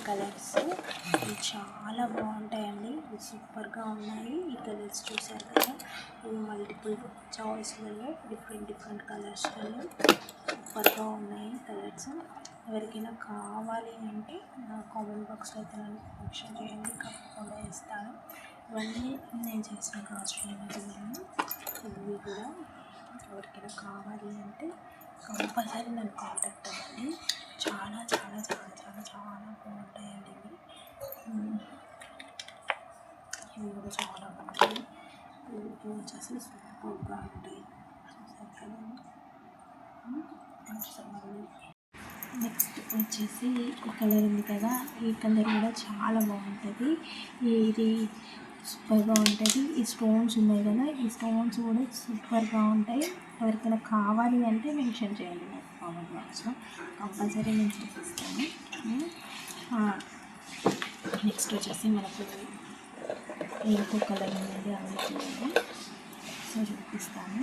Colours ఇవి చాలా బాగుంటాయండి. ఇవి సూపర్గా ఉన్నాయి. ఈ కలర్స్ చూసారు కదా, ఇవి మల్టిపుల్ చాయిస్లలో డిఫరెంట్ కలర్స్లలో సూపర్గా ఉన్నాయి కలర్స్. ఎవరికైనా కావాలి అంటే నా కామెంట్ బాక్స్లో అయితే నన్ను మెన్షన్ చేయండి, తప్పకుండా ఇస్తాను. ఇవన్నీ నేను చేసిన కాస్ట్యూమ్స్. ఇవి కూడా ఎవరికైనా కావాలి అంటే కంపల్సరీ నన్ను కాంటాక్ట్ అవ్వండి. చాలా చాలా చాలా చాలా చాలా బాగుంటాయండి ఇవి. ఇవి కూడా చాలా బాగుంటాయి. ఇవి వచ్చేసి సూపర్గా ఉంటాయి. చూసారు కదా. నెక్స్ట్ వచ్చేసి ఈ కలర్ ఉంది కదా, ఈ కలర్ కూడా చాలా బాగుంటుంది. ఇది సూపర్గా ఉంటుంది. ఈ స్టోన్స్ ఉన్నాయి కదా, ఈ స్టోన్స్ కూడా సూపర్గా ఉంటాయి. ఎవరికైనా కావాలి అంటే మెన్షన్ చేయండి నాకు కామెంట్ బాక్స్లో, కంపల్సరీ నేను చూపిస్తాను. నెక్స్ట్ వచ్చేసి మనకు ఇంకో కలర్ ఉంది, అవి చూడండి. సో చూపిస్తాను.